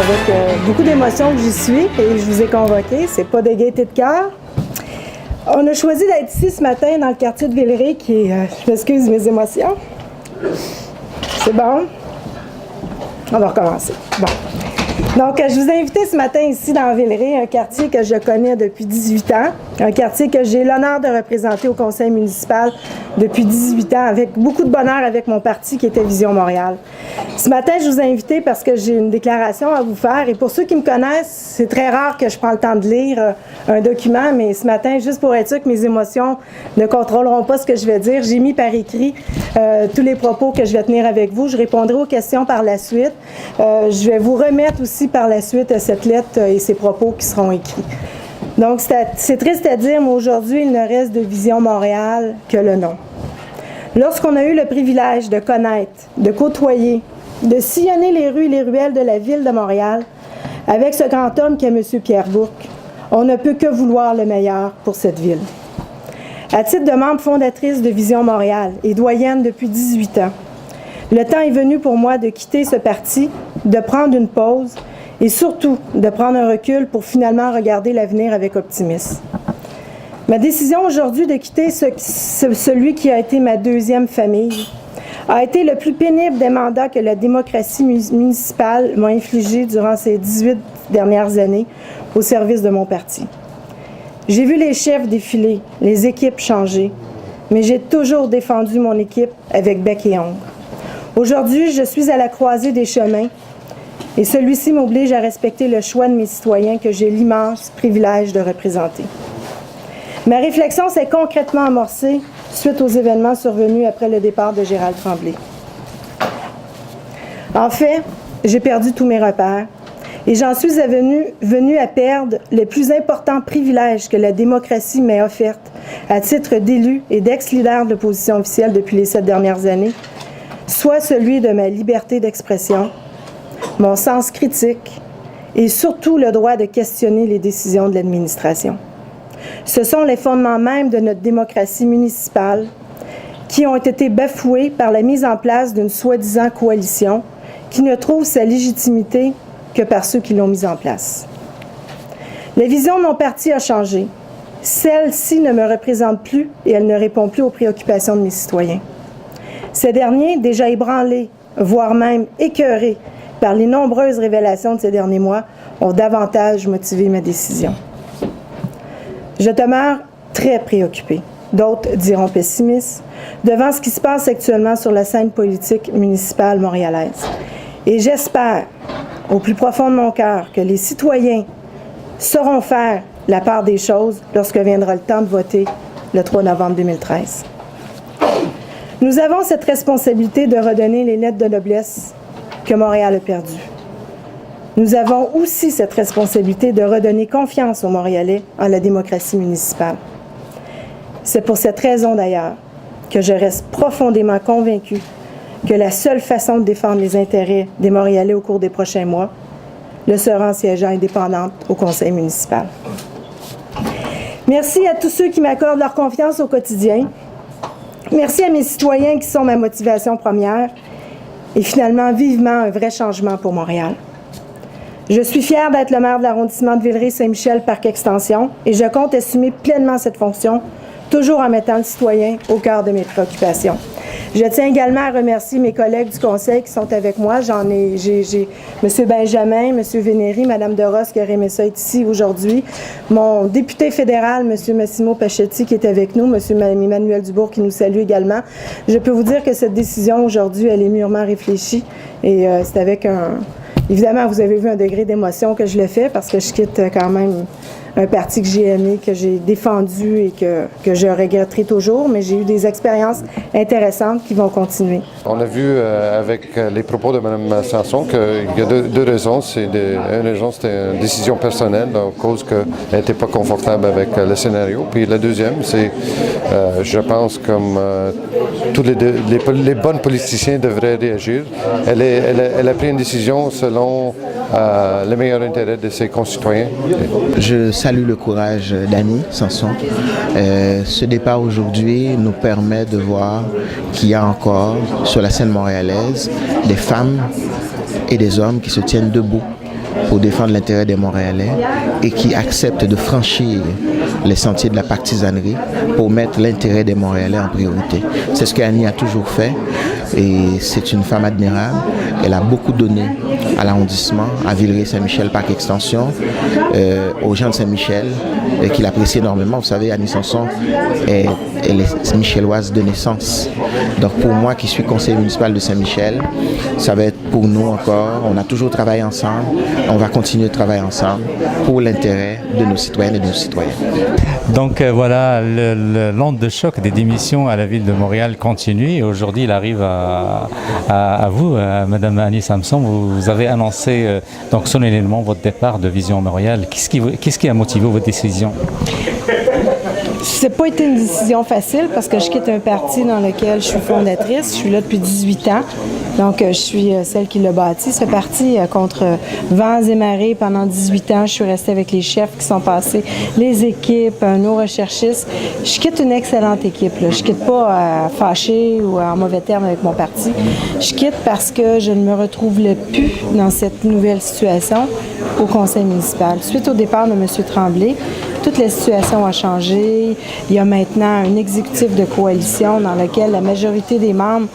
avec beaucoup d'émotions que j'y suis et je vous ai convoqué. C'est pas de gaieté de cœur. On a choisi d'être ici ce matin dans le quartier de Villeray qui est... je m'excuse mes émotions. C'est bon? On va recommencer. Bon. Donc, je vous ai invité ce matin ici dans Villeray, un quartier que je connais depuis 18 ans, un quartier que j'ai l'honneur de représenter au conseil municipal depuis 18 ans, avec beaucoup de bonheur avec mon parti qui était Vision Montréal. Ce matin, je vous ai invité parce que j'ai une déclaration à vous faire et pour ceux qui me connaissent, c'est très rare que je prends le temps de lire un document, mais ce matin, juste pour être sûr que mes émotions ne contrôleront pas ce que je vais dire, j'ai mis par écrit tous les propos que je vais tenir avec vous. Je répondrai aux questions par la suite. Je vais vous remettre aussi par la suite cette lettre et ces propos qui seront écrits. Donc, c'est triste à dire, mais aujourd'hui, il ne reste de Vision Montréal que le nom. Lorsqu'on a eu le privilège de connaître, de côtoyer, de sillonner les rues et les ruelles de la ville de Montréal, avec ce grand homme qui est M. Pierre Bourque, on ne peut que vouloir le meilleur pour cette ville. À titre de membre fondatrice de Vision Montréal et doyenne depuis 18 ans, le temps est venu pour moi de quitter ce parti, de prendre une pause et surtout de prendre un recul pour finalement regarder l'avenir avec optimisme. Ma décision aujourd'hui de quitter celui qui a été ma deuxième famille a été le plus pénible des mandats que la démocratie municipale m'a infligé durant ces 18 dernières années au service de mon parti. J'ai vu les chefs défiler, les équipes changer, mais j'ai toujours défendu mon équipe avec bec et ongles. Aujourd'hui, je suis à la croisée des chemins et celui-ci m'oblige à respecter le choix de mes citoyens que j'ai l'immense privilège de représenter. Ma réflexion s'est concrètement amorcée suite aux événements survenus après le départ de Gérald Tremblay. En fait, j'ai perdu tous mes repères et j'en suis venue à perdre le plus important privilège que la démocratie m'ait offert à titre d'élu et d'ex-leader de l'opposition officielle depuis les 7 dernières années, soit celui de ma liberté d'expression, mon sens critique et surtout le droit de questionner les décisions de l'administration. Ce sont les fondements mêmes de notre démocratie municipale qui ont été bafoués par la mise en place d'une soi-disant coalition qui ne trouve sa légitimité que par ceux qui l'ont mise en place. La vision de mon parti a changé. Celle-ci ne me représente plus et elle ne répond plus aux préoccupations de mes citoyens. Ces derniers, déjà ébranlés, voire même écœurés par les nombreuses révélations de ces derniers mois, ont davantage motivé ma décision. Je demeure très préoccupée, d'autres diront pessimiste, devant ce qui se passe actuellement sur la scène politique municipale montréalaise. Et j'espère, au plus profond de mon cœur, que les citoyens sauront faire la part des choses lorsque viendra le temps de voter le 3 novembre 2013. Nous avons cette responsabilité de redonner les lettres de noblesse que Montréal a perdues. Nous avons aussi cette responsabilité de redonner confiance aux Montréalais en la démocratie municipale. C'est pour cette raison d'ailleurs que je reste profondément convaincue que la seule façon de défendre les intérêts des Montréalais au cours des prochains mois le sera en siégeant indépendante au conseil municipal. Merci à tous ceux qui m'accordent leur confiance au quotidien. Merci à mes citoyens qui sont ma motivation première et finalement vivement un vrai changement pour Montréal. Je suis fière d'être le maire de l'arrondissement de Villeray-Saint-Michel Parc Extension et je compte assumer pleinement cette fonction, toujours en mettant le citoyen au cœur de mes préoccupations. Je tiens également à remercier mes collègues du conseil qui sont avec moi. J'ai M. Benjamin, M. Vénéry, Mme Deros qui aurait aimé ça être ici aujourd'hui, mon député fédéral, M. Massimo Pachetti qui est avec nous, M. Emmanuel Dubourg qui nous salue également. Je peux vous dire que cette décision aujourd'hui, elle est mûrement réfléchie et c'est avec un... Évidemment, vous avez vu un degré d'émotion que je le fais parce que je quitte quand même un parti que j'ai aimé, que j'ai défendu et que je regretterai toujours, mais j'ai eu des expériences intéressantes qui vont continuer. On a vu avec les propos de Mme Sanson qu'il y a deux raisons. Une raison, c'était une décision personnelle, à cause qu'elle n'était pas confortable avec le scénario. Puis la deuxième, c'est, je pense, comme tous les bons politiciens devraient réagir. Elle a pris une décision selon le meilleur intérêt de ses concitoyens. Je salue le courage d'Annie Sanson. Ce départ aujourd'hui nous permet de voir qu'il y a encore sur la scène montréalaise des femmes et des hommes qui se tiennent debout pour défendre l'intérêt des Montréalais et qui accepte de franchir les sentiers de la partisanerie pour mettre l'intérêt des Montréalais en priorité. C'est ce qu'Annie a toujours fait et c'est une femme admirable. Elle a beaucoup donné à l'arrondissement, à Villeray-Saint-Michel par extension, aux gens de Saint-Michel qu'il apprécie énormément. Vous savez, Annie Sanson, elle est michelloise de naissance. Donc pour moi qui suis conseiller municipal de Saint-Michel, ça va être pour nous encore, on a toujours travaillé ensemble, on va continuer de travailler ensemble pour l'intérêt de nos citoyennes et de nos citoyens. Donc voilà, l'onde de choc des démissions à la ville de Montréal continue et aujourd'hui il arrive à vous, Madame Annie Samson. Vous avez annoncé donc solennellement votre départ de Vision Montréal. Qu'est-ce qui a motivé votre décision? Ça n'a pas été une décision facile parce que je quitte un parti dans lequel je suis fondatrice. Je suis là depuis 18 ans. Donc, je suis celle qui l'a bâti. Ce parti, contre vents et marées, pendant 18 ans, je suis restée avec les chefs qui sont passés, les équipes, nos recherchistes. Je quitte une excellente équipe. Là. Je quitte pas fâchée ou en mauvais termes avec mon parti. Je quitte parce que je ne me retrouve plus dans cette nouvelle situation au conseil municipal. Suite au départ de M. Tremblay, toute la situation a changé. Il y a maintenant un exécutif de coalition dans lequel la majorité des membres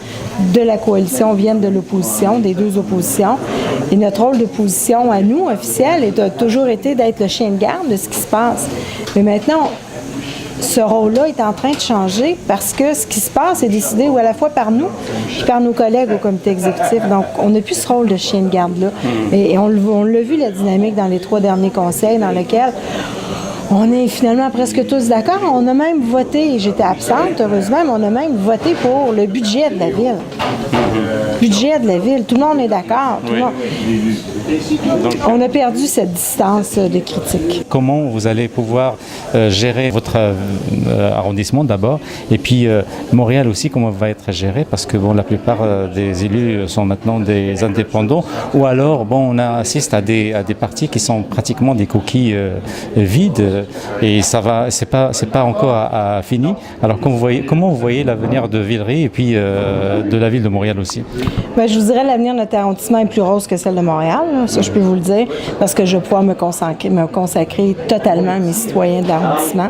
de la coalition viennent de l'opposition, des deux oppositions. Et notre rôle d'opposition à nous, officiel, a toujours été d'être le chien de garde de ce qui se passe. Mais maintenant, ce rôle-là est en train de changer parce que ce qui se passe est décidé ou à la fois par nous et par nos collègues au comité exécutif. Donc, on n'a plus ce rôle de chien de garde-là. Et on l'a vu, la dynamique dans les 3 derniers conseils dans lesquels on est finalement presque tous d'accord. On a même voté, j'étais absente, heureusement, mais on a même voté pour le budget de la ville. Budget de la ville, tout le monde est d'accord. On a perdu cette distance de critique. Comment vous allez pouvoir gérer votre arrondissement d'abord et puis Montréal aussi, comment va être géré parce que bon, la plupart des élus sont maintenant des indépendants ou alors bon, on assiste à des partis qui sont pratiquement des coquilles vides et ça va, c'est pas encore fini. Alors comment vous voyez l'avenir de Villeray et puis de la ville de Montréal aussi? Bien, je vous dirais l'avenir de notre arrondissement est plus rose que celle de Montréal, là. Ça je peux vous le dire, parce que je vais pouvoir me consacrer totalement à mes citoyens de l'arrondissement,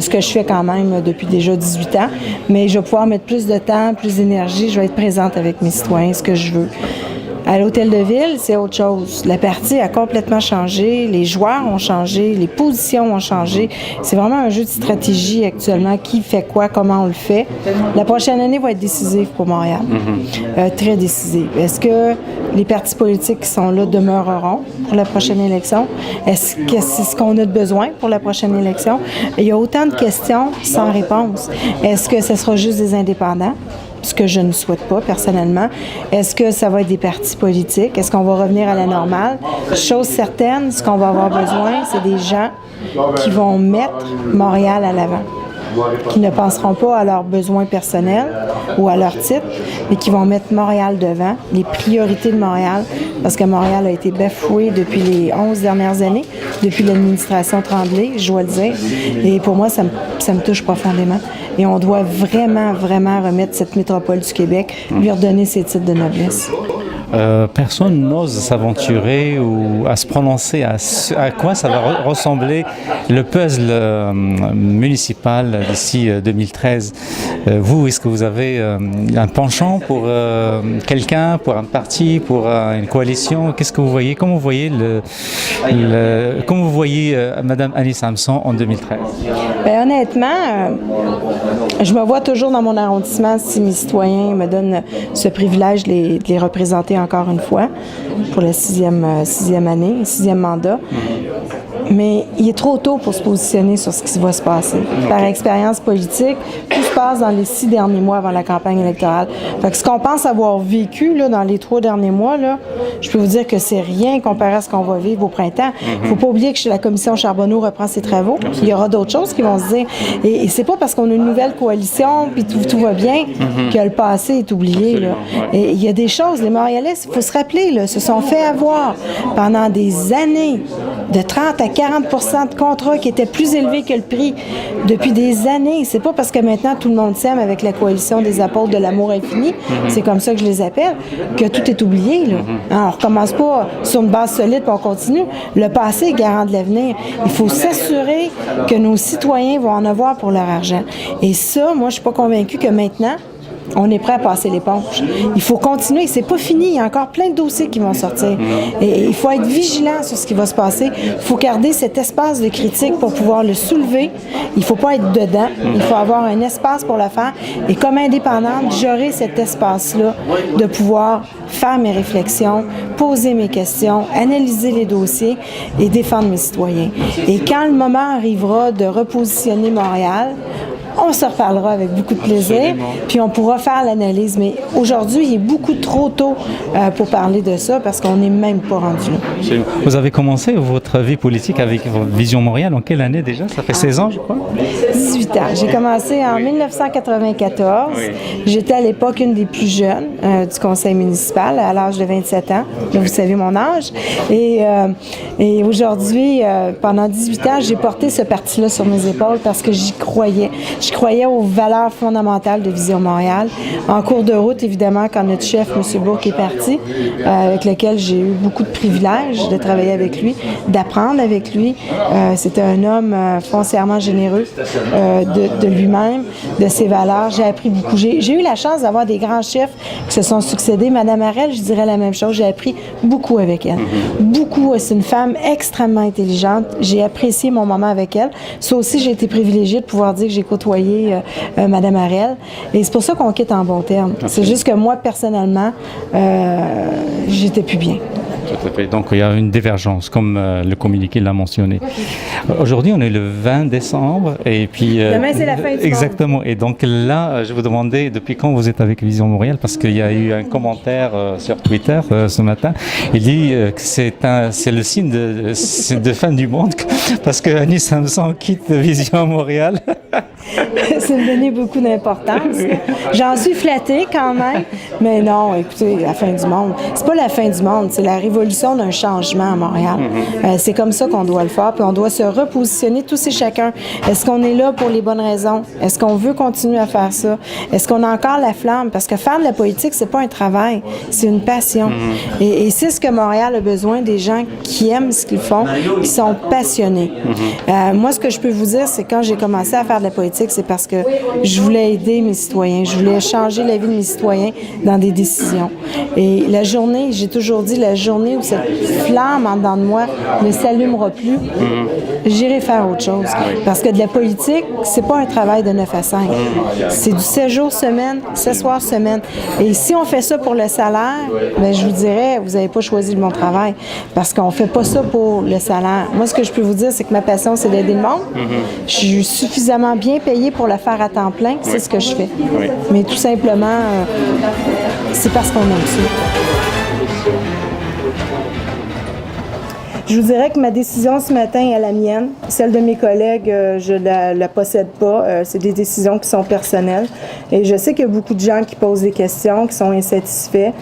ce que je fais quand même depuis déjà 18 ans, mais je vais pouvoir mettre plus de temps, plus d'énergie, je vais être présente avec mes citoyens, ce que je veux. À l'Hôtel de Ville, c'est autre chose. La partie a complètement changé, les joueurs ont changé, les positions ont changé. C'est vraiment un jeu de stratégie actuellement. Qui fait quoi, comment on le fait. La prochaine année va être décisive pour Montréal. Très décisive. Est-ce que les partis politiques qui sont là demeureront pour la prochaine élection? Est-ce que c'est ce qu'on a de besoin pour la prochaine élection? Il y a autant de questions sans réponse. Est-ce que ce sera juste des indépendants? Ce que je ne souhaite pas personnellement. Est-ce que ça va être des partis politiques? Est-ce qu'on va revenir à la normale? Chose certaine, ce qu'on va avoir besoin, c'est des gens qui vont mettre Montréal à l'avant, qui ne penseront pas à leurs besoins personnels ou à leur titre, mais qui vont mettre Montréal devant, les priorités de Montréal, parce que Montréal a été bafoué depuis les 11 dernières années, depuis l'administration Tremblay, je dois le dire. Et pour moi, ça me touche profondément. Et on doit vraiment, vraiment remettre cette métropole du Québec, lui redonner ses titres de noblesse. Personne n'ose s'aventurer ou à se prononcer à quoi ça va ressembler le puzzle municipal d'ici 2013. Vous, est-ce que vous avez un penchant pour quelqu'un, pour un parti, pour une coalition? Qu'est-ce que vous voyez? Comment vous voyez Madame Annie Samson en 2013? Bien, honnêtement, je me vois toujours dans mon arrondissement si mes citoyens me donnent ce privilège de les représenter encore une fois pour la sixième année, 6e mandat. Mais il est trop tôt pour se positionner sur ce qui va se passer. Par expérience politique, tout se passe dans les 6 derniers mois avant la campagne électorale. Fait que ce qu'on pense avoir vécu là, dans les 3 derniers mois, là, je peux vous dire que c'est rien comparé à ce qu'on va vivre au printemps. temps. Il ne faut pas oublier que la commission Charbonneau reprend ses travaux. Il y aura d'autres choses qui vont se dire. Et c'est pas parce qu'on a une nouvelle coalition puis tout va bien que le passé est oublié. Là. Et il y a des choses, les Montréalais, il faut se rappeler, là, se sont fait avoir pendant des années de 30 à 40 de contrats qui étaient plus élevés que le prix depuis des années. C'est pas parce que maintenant tout le monde s'aime avec la coalition des apôtres de l'amour infini, c'est comme ça que je les appelle, que tout est oublié. Là. Hein, on recommence pas sur une base solide puis on continue. Le passé est garant de l'avenir. Il faut s'assurer que nos citoyens vont en avoir pour leur argent. Et ça, moi, je suis pas convaincue que maintenant, on est prêt à passer l'éponge. Il faut continuer. C'est pas fini. Il y a encore plein de dossiers qui vont sortir. Et il faut être vigilant sur ce qui va se passer. Il faut garder cet espace de critique pour pouvoir le soulever. Il faut pas être dedans. Il faut avoir un espace pour le faire. Et comme indépendante, j'aurai cet espace-là de pouvoir faire mes réflexions, poser mes questions, analyser les dossiers et défendre mes citoyens. Et quand le moment arrivera de repositionner Montréal, on se reparlera avec beaucoup de plaisir, puis on pourra faire l'analyse. Mais aujourd'hui, il est beaucoup trop tôt pour parler de ça parce qu'on n'est même pas rendu là. Vous avez commencé votre vie politique avec Vision Montréal en quelle année déjà? Ça fait 16 ans, je crois? 18 ans. J'ai commencé en 1994. Oui. J'étais à l'époque une des plus jeunes du conseil municipal, à l'âge de 27 ans. Là, vous savez mon âge. Et aujourd'hui, pendant 18 ans, j'ai porté ce parti-là sur mes épaules parce que j'y croyais. Je croyais aux valeurs fondamentales de Vision Montréal. En cours de route, évidemment, quand notre chef, M. Bourque, est parti, avec lequel j'ai eu beaucoup de privilèges de travailler avec lui, d'apprendre avec lui. C'était un homme foncièrement généreux de lui-même, de ses valeurs. J'ai appris beaucoup. J'ai eu la chance d'avoir des grands chefs qui se sont succédés. Madame Harel, je dirais la même chose. J'ai appris beaucoup avec elle. Beaucoup. C'est une femme extrêmement intelligente. J'ai apprécié mon moment avec elle. Ça aussi, j'ai été privilégiée de pouvoir dire que j'ai côtoyé Mme Harel. Et c'est pour ça qu'on quitte en bons termes. Okay. C'est juste que moi, personnellement, j'étais plus bien. Tout à fait. Donc, il y a une divergence, comme le communiqué l'a mentionné. Aujourd'hui, on est le 20 décembre, et puis... demain, c'est la fin du exactement. Monde. Et donc là, je vous demandais depuis quand vous êtes avec Vision Montréal, parce qu'il y a eu un commentaire sur Twitter ce matin. Il dit que c'est le signe de fin du monde, parce que Annie Samson quitte Vision Montréal. Ça me donnait beaucoup d'importance. J'en suis flattée quand même, mais non, écoutez, la fin du monde. C'est pas la fin du monde, c'est la révolution d'un changement à Montréal. C'est comme ça qu'on doit le faire, puis on doit se repositionner tous et chacun. Est-ce qu'on est là pour les bonnes raisons? Est-ce qu'on veut continuer à faire ça? Est-ce qu'on a encore la flamme? Parce que faire de la politique, c'est pas un travail, c'est une passion. Et c'est ce que Montréal a besoin, des gens qui aiment ce qu'ils font, qui sont passionnés. Moi, ce que je peux vous dire, c'est quand j'ai commencé à faire de la politique, c'est parce que je voulais aider mes citoyens, je voulais changer la vie de mes citoyens dans des décisions. Et la journée, j'ai toujours dit, la journée où cette flamme en dedans de moi ne s'allumera plus, j'irai faire autre chose. Parce que de la politique, c'est pas un travail de 9 à 5. C'est du 7 jours semaine, 7 soirs semaine. Et si on fait ça pour le salaire, bien, je vous dirais, vous n'avez pas choisi le bon travail. Parce qu'on fait pas ça pour le salaire. Moi, ce que je peux vous dire, c'est que ma passion, c'est d'aider le monde. Je suis suffisamment bien payée pour le faire à temps plein, c'est ce que je fais. Mais tout simplement, c'est parce qu'on aime ça. Je vous dirais que ma décision ce matin est la mienne. Celle de mes collègues, je ne la possède pas. C'est des décisions qui sont personnelles. Et je sais qu'il y a beaucoup de gens qui posent des questions, qui sont insatisfaits.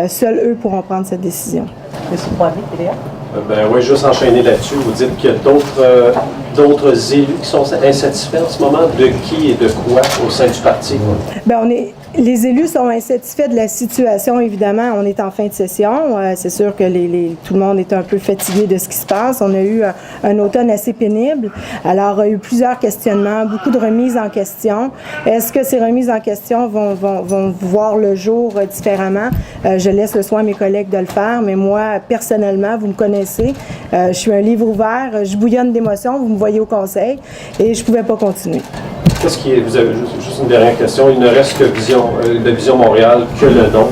Seuls eux pourront prendre cette décision. Monsieur Poirier, TVA? Ben oui, juste enchaîner là-dessus. Vous dites qu'il y a d'autres élus qui sont insatisfaits en ce moment. De qui et de quoi au sein du parti? Bien, les élus sont insatisfaits de la situation, évidemment. On est en fin de session. C'est sûr que tout le monde est un peu fatigué de ce qui se passe. On a eu un automne assez pénible. Alors, il y a eu plusieurs questionnements, beaucoup de remises en question. Est-ce que ces remises en question vont voir le jour différemment? Je laisse le soin à mes collègues de le faire, mais moi, personnellement, vous me connaissez. Je suis un livre ouvert. Je bouillonne d'émotions. Vous me voyez au conseil et je ne pouvais pas continuer. Vous avez juste une dernière question. Il ne reste que Vision Montréal que le nom.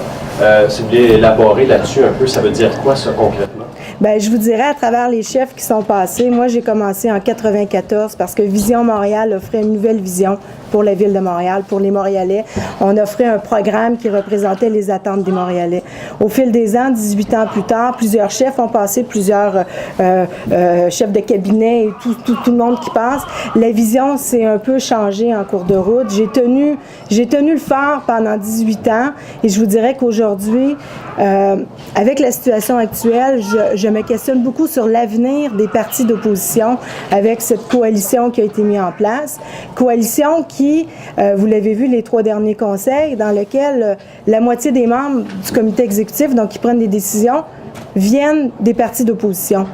Si vous voulez élaborer là-dessus un peu, ça veut dire quoi, ça, concrètement? Bien, je vous dirais, à travers les chefs qui sont passés, moi, j'ai commencé en 94 parce que Vision Montréal offrait une nouvelle vision pour la Ville de Montréal, pour les Montréalais. On offrait un programme qui représentait les attentes des Montréalais. Au fil des ans, 18 ans plus tard, plusieurs chefs ont passé, plusieurs chefs de cabinet et tout le monde qui passe. La vision s'est un peu changée en cours de route. J'ai tenu le phare pendant 18 ans et je vous dirais qu'aujourd'hui, avec la situation actuelle, je me questionne beaucoup sur l'avenir des partis d'opposition avec cette coalition qui a été mise en place. Coalition qui, vous l'avez vu, les 3 derniers conseils, dans lequel la moitié des membres du comité exécutif, donc qui prennent des décisions, viennent des partis d'opposition.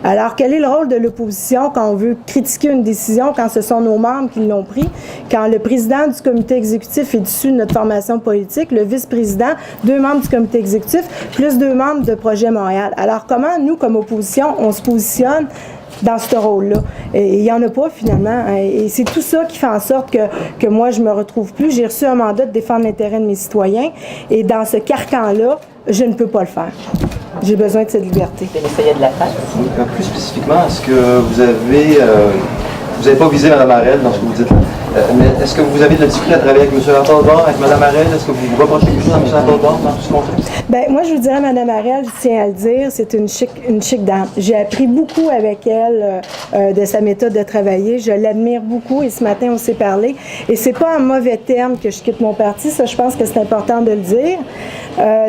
Alors, quel est le rôle de l'opposition quand on veut critiquer une décision, quand ce sont nos membres qui l'ont pris, quand le président du comité exécutif est issu de notre formation politique, le vice-président, 2 membres du comité exécutif, plus 2 membres de Projet Montréal. Alors, comment nous, comme opposition, on se positionne dans ce rôle-là? Et il n'y en a pas, finalement. Et c'est tout ça qui fait en sorte que moi, je me retrouve plus. J'ai reçu un mandat de défendre l'intérêt de mes citoyens. Et dans ce carcan-là, je ne peux pas le faire. J'ai besoin de cette liberté. L'essayait de la face. Plus spécifiquement, est-ce que vous avez pas visé Mme Harel dans ce que vous dites là, mais est-ce que vous avez de la difficulté à travailler avec M. Applebaum, avec Mme Harel? Est-ce que vous vous reprochez quelque chose à M. Applebaum dans tout ce contexte? Bien, moi, je vous dirais, Mme Harel, je tiens à le dire, c'est une chic dame. J'ai appris beaucoup avec elle de sa méthode de travailler. Je l'admire beaucoup et ce matin, on s'est parlé. Et c'est pas en mauvais terme que je quitte mon parti. Ça, je pense que c'est important de le dire.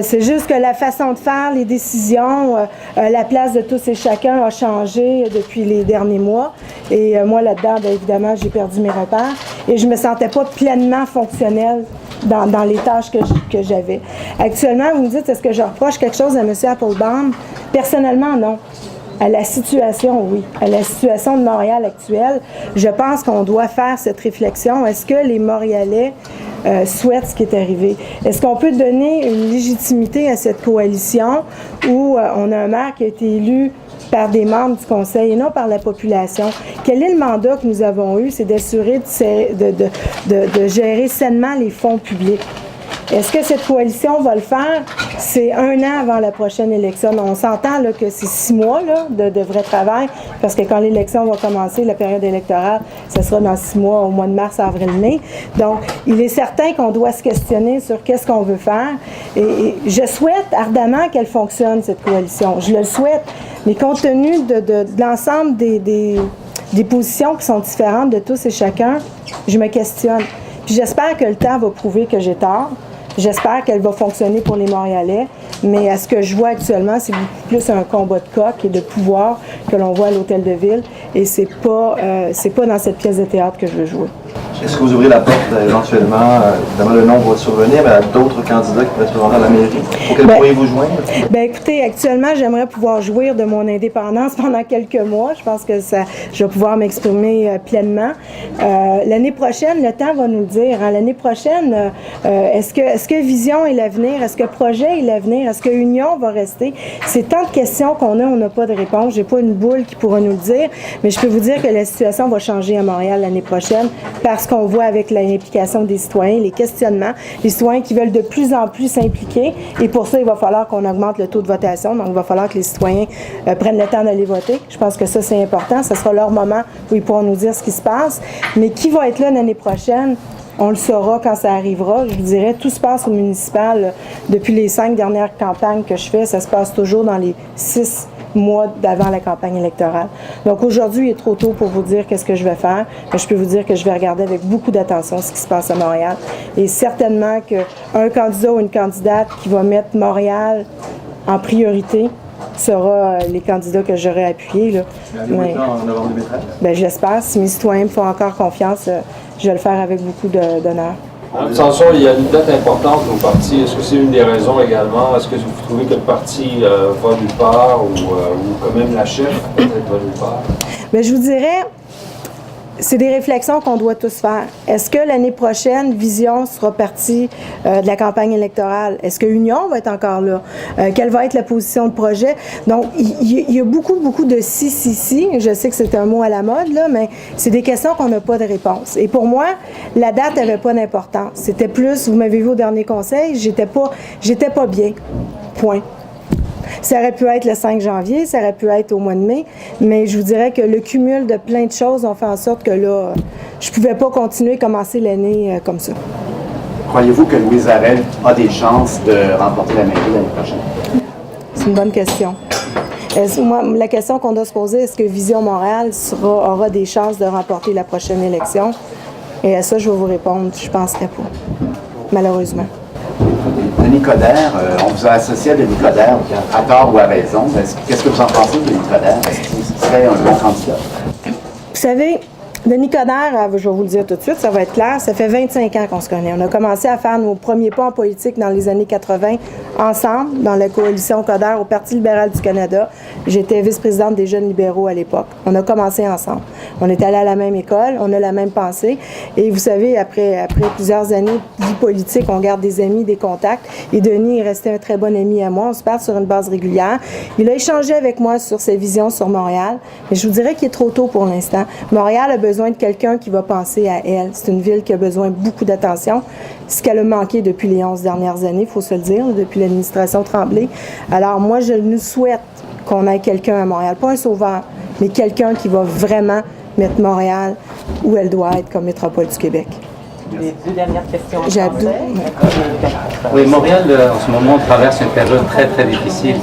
C'est juste que la façon de faire, les décisions, la place de tous et chacun a changé depuis les derniers mois. Et moi, là-dedans, bien évidemment, j'ai perdu mes repères. Et je me sentais pas pleinement fonctionnelle dans les tâches que j'avais. Actuellement, vous me dites, est-ce que je reproche quelque chose à M. Applebaum? Personnellement, non. À la situation, oui. À la situation de Montréal actuelle, je pense qu'on doit faire cette réflexion. Est-ce que les Montréalais souhaitent ce qui est arrivé? Est-ce qu'on peut donner une légitimité à cette coalition où on a un maire qui a été élu par des membres du Conseil et non par la population? Quel est le mandat que nous avons eu? C'est d'assurer de gérer sainement les fonds publics. Est-ce que cette coalition va le faire? C'est 1 an avant la prochaine élection. On s'entend là, que c'est 6 mois là, de vrai travail, parce que quand l'élection va commencer, la période électorale, ce sera dans 6 mois, au mois de mars, avril, mai. Donc, il est certain qu'on doit se questionner sur qu'est-ce qu'on veut faire. Et je souhaite ardemment qu'elle fonctionne, cette coalition. Je le souhaite. Mais compte tenu de l'ensemble des positions qui sont différentes de tous et chacun, je me questionne. Puis j'espère que le temps va prouver que j'ai tort. J'espère qu'elle va fonctionner pour les Montréalais, mais à ce que je vois actuellement, c'est beaucoup plus un combat de coq et de pouvoir que l'on voit à l'Hôtel de Ville, et c'est pas dans cette pièce de théâtre que je veux jouer. Est-ce que vous ouvrez la porte éventuellement, évidemment le nom va survenir, mais à d'autres candidats qui pourraient se présenter à la mairie, auxquels pourriez-vous joindre? Bien, écoutez, actuellement, j'aimerais pouvoir jouir de mon indépendance pendant quelques mois. Je pense que je vais pouvoir m'exprimer pleinement. L'année prochaine, le temps va nous le dire. Hein. L'année prochaine, est-ce que Vision est l'avenir? Est-ce que Projet est l'avenir? Est-ce que Union va rester? C'est tant de questions qu'on a, on n'a pas de réponse. J'ai pas une boule qui pourra nous le dire, mais je peux vous dire que la situation va changer à Montréal l'année prochaine parce qu'on voit avec l'implication des citoyens, les questionnements, les citoyens qui veulent de plus en plus s'impliquer. Et pour ça, il va falloir qu'on augmente le taux de votation. Donc, il va falloir que les citoyens prennent le temps d'aller voter. Je pense que ça, c'est important. Ce sera leur moment où ils pourront nous dire ce qui se passe. Mais qui va être là l'année prochaine? On le saura quand ça arrivera. Je vous dirais, tout se passe au municipal. Depuis les 5 dernières campagnes que je fais, ça se passe toujours dans les 6 mois d'avant la campagne électorale. Donc aujourd'hui, il est trop tôt pour vous dire qu'est-ce que je vais faire, mais je peux vous dire que je vais regarder avec beaucoup d'attention ce qui se passe à Montréal. Et certainement qu'un candidat ou une candidate qui va mettre Montréal en priorité sera les candidats que j'aurai appuyés. Là. Mais, en novembre 2013? Ben, j'espère. Si mes citoyens me font encore confiance, je vais le faire avec beaucoup d'honneur. En abstention, il y a une date importante au parti. Est-ce que c'est une des raisons également? Est-ce que vous trouvez que le parti va nulle part ou quand même la chef peut-être va nulle part? Bien, je vous dirais, c'est des réflexions qu'on doit tous faire. Est-ce que l'année prochaine, Vision sera partie de la campagne électorale? Est-ce que Union va être encore là? Quelle va être la position de Projet? Donc, il y a beaucoup de si. Je sais que c'est un mot à la mode, là, mais c'est des questions qu'on n'a pas de réponse. Et pour moi, la date n'avait pas d'importance. C'était plus, vous m'avez vu au dernier conseil, j'étais pas bien. Point. Ça aurait pu être le 5 janvier, ça aurait pu être au mois de mai, mais je vous dirais que le cumul de plein de choses ont fait en sorte que là, je ne pouvais pas continuer à commencer l'année comme ça. Croyez-vous que Louise Arel a des chances de remporter la mairie l'année prochaine? C'est une bonne question. Moi, la question qu'on doit se poser, est-ce que Vision Montréal aura des chances de remporter la prochaine élection? Et à ça, je vais vous répondre, je ne penserais pas, malheureusement. Denis Coderre, on vous a associé à Denis Coderre, à tort ou à raison. Qu'est-ce que vous en pensez de Denis Coderre? Est-ce qu'il serait un bon candidat? Vous savez, Denis Coderre, je vais vous le dire tout de suite, ça va être clair, ça fait 25 ans qu'on se connaît. On a commencé à faire nos premiers pas en politique dans les années 80 ensemble, dans la coalition Coderre au Parti libéral du Canada. J'étais vice-présidente des Jeunes libéraux à l'époque. On a commencé ensemble. On est allés à la même école, on a la même pensée. Et vous savez, après plusieurs années de vie politique, on garde des amis, des contacts. Et Denis est resté un très bon ami à moi. On se parle sur une base régulière. Il a échangé avec moi sur ses visions sur Montréal. Mais je vous dirais qu'il est trop tôt pour l'instant. Montréal a besoin de quelqu'un qui va penser à elle. C'est une ville qui a besoin de beaucoup d'attention. Ce qu'elle a manqué depuis les 11 dernières années, il faut se le dire, depuis l'administration Tremblay. Alors moi, je nous souhaite qu'on ait quelqu'un à Montréal. Pas un sauveur, mais quelqu'un qui va vraiment mettre Montréal où elle doit être comme métropole du Québec. Les deux dernières questions. J'adore. Oui, Montréal, en ce moment, traverse une période très, très difficile.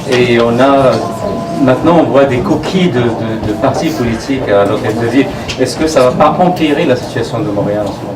Et maintenant, on voit des coquilles de partis politiques à l'hôtel de ville. Est-ce que ça ne va pas empirer la situation de Montréal en ce moment?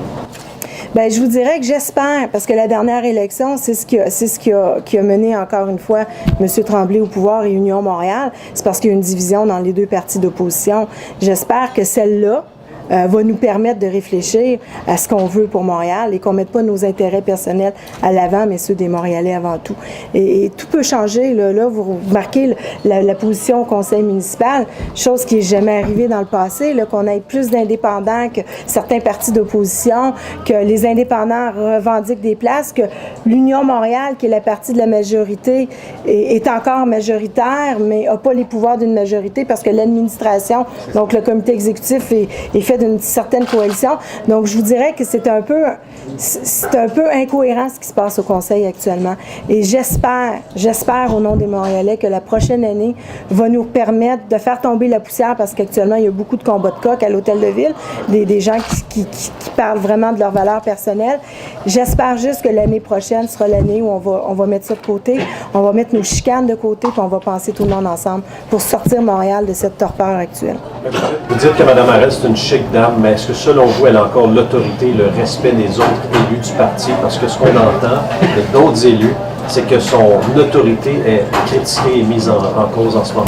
Bien, je vous dirais que j'espère, parce que la dernière élection, c'est ce qui a mené encore une fois M. Tremblay au pouvoir et Union Montréal. C'est parce qu'il y a une division dans les deux partis d'opposition. J'espère que celle-là va nous permettre de réfléchir à ce qu'on veut pour Montréal et qu'on ne mette pas nos intérêts personnels à l'avant, mais ceux des Montréalais avant tout. Et tout peut changer. Là, vous remarquez la position au conseil municipal, chose qui n'est jamais arrivée dans le passé, là, qu'on ait plus d'indépendants que certains partis d'opposition, que les indépendants revendiquent des places, que l'Union Montréal, qui est la partie de la majorité, est encore majoritaire, mais n'a pas les pouvoirs d'une majorité parce que l'administration, donc le comité exécutif, est fait d'une certaine coalition. Donc, je vous dirais que c'est un peu incohérent ce qui se passe au Conseil actuellement. Et j'espère au nom des Montréalais que la prochaine année va nous permettre de faire tomber la poussière parce qu'actuellement, il y a beaucoup de combats de coq à l'Hôtel de Ville, des gens qui parlent vraiment de leurs valeurs personnelles. J'espère juste que l'année prochaine sera l'année où on va mettre ça de côté, on va mettre nos chicanes de côté, puis on va penser tout le monde ensemble pour sortir Montréal de cette torpeur actuelle. Vous dites que Mme Arel, c'est une chic dame, mais est-ce que selon vous, elle a encore l'autorité, le respect des autres élus du parti? Parce que ce qu'on entend de d'autres élus, c'est que son autorité est critiquée et mise en cause en ce moment.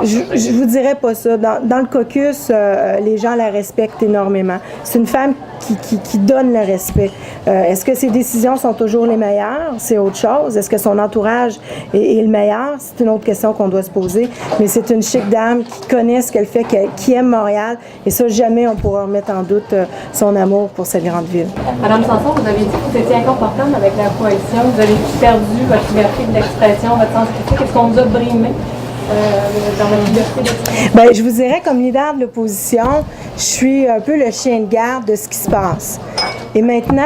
Je vous dirais pas ça. Dans le caucus, les gens la respectent énormément. C'est une femme qui donne le respect. Est-ce que ses décisions sont toujours les meilleures? C'est autre chose. Est-ce que son entourage est le meilleur? C'est une autre question qu'on doit se poser. Mais c'est une chic dame qui connaît ce qu'elle fait, qui aime Montréal. Et ça, jamais on pourra remettre en doute son amour pour cette grande ville. Madame Sanson, vous avez dit que vous étiez inconfortable avec la coalition. Vous avez perdu votre liberté d'expression, votre sens critique. Est-ce qu'on vous a brimé dans votre liberté d'expression? Bien, je vous dirais, comme leader de l'opposition, je suis un peu le chien de garde de ce qui se passe. Et maintenant,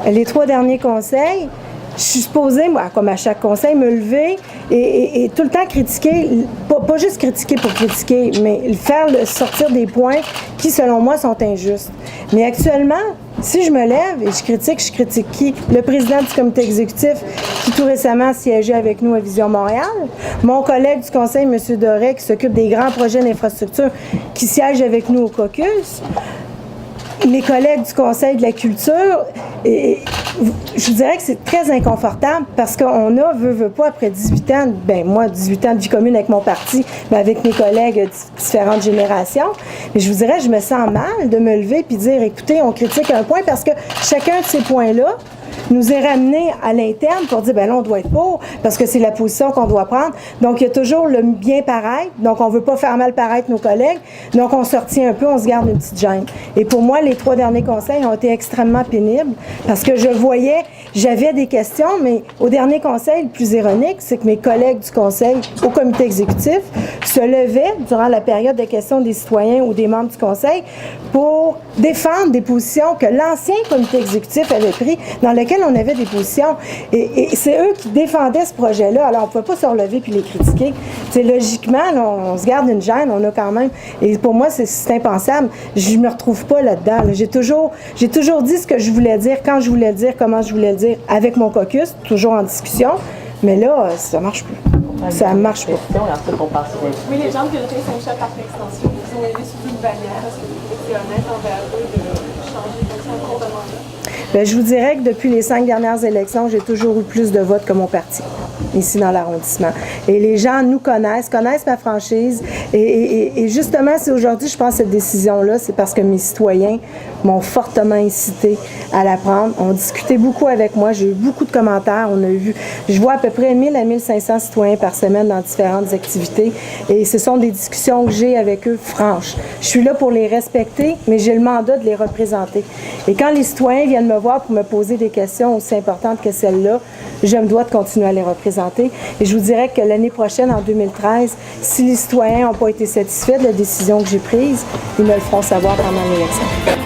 les 3 derniers conseils, je suis supposée, moi, comme à chaque conseil, me lever et tout le temps critiquer, pas juste critiquer pour critiquer, mais faire sortir des points qui, selon moi, sont injustes. Mais actuellement, si je me lève et je critique qui? Le président du comité exécutif qui tout récemment siégeait avec nous à Vision Montréal, mon collègue du conseil, M. Doré, qui s'occupe des grands projets d'infrastructure, qui siège avec nous au caucus, mes collègues du Conseil de la culture, et je vous dirais que c'est très inconfortable parce qu'on a, veut pas, après 18 ans, ben moi, 18 ans de vie commune avec mon parti, mais avec mes collègues de différentes générations, mais je vous dirais, je me sens mal de me lever puis dire, écoutez, on critique un point parce que chacun de ces points-là nous est ramené à l'interne pour dire, ben là, on doit être pour, parce que c'est la position qu'on doit prendre. Donc, il y a toujours le bien paraître. Donc, on ne veut pas faire mal paraître nos collègues. Donc, on se retient un peu, on se garde une petite gêne. Et pour moi, les 3 derniers conseils ont été extrêmement pénibles parce que je voyais, j'avais des questions, mais au dernier conseil, le plus ironique, c'est que mes collègues du conseil au comité exécutif se levaient durant la période de questions des citoyens ou des membres du conseil pour défendre des positions que l'ancien comité exécutif avait pris, dans lesquelles on avait des positions. Et c'est eux qui défendaient ce projet-là. Alors, on ne pouvait pas se relever puis les critiquer. T'sais, logiquement, là, on se garde une gêne, on a quand même... Et pour moi, c'est impensable. Je me retrouve pas là-dedans. Là. J'ai toujours dit ce que je voulais dire, quand je voulais le dire, comment je voulais le dire, avec mon caucus, toujours en discussion. Mais là, ça marche plus. Ça marche pas. Oui, les gens de Villeray-Saint-Michel, par extension, ils ont aidé sous une bannière. Est-ce que vous étiez honnête envers eux de changer comme ça en cours de mandat? Bien, je vous dirais que depuis les 5 dernières élections, j'ai toujours eu plus de votes que mon parti, ici dans l'arrondissement. Et les gens nous connaissent ma franchise. Et justement, si aujourd'hui je prends cette décision-là, c'est parce que mes citoyens m'ont fortement incité à la prendre. On discutait beaucoup avec moi. J'ai eu beaucoup de commentaires. Je vois à peu près 1000 à 1500 citoyens par semaine dans différentes activités. Et ce sont des discussions que j'ai avec eux franches. Je suis là pour les respecter, mais j'ai le mandat de les représenter. Et quand les citoyens viennent me voir pour me poser des questions aussi importantes que celles-là, je me dois de continuer à les représenter. Et je vous dirais que l'année prochaine, en 2013, si les citoyens n'ont pas été satisfaits de la décision que j'ai prise, ils me le feront savoir pendant l'élection.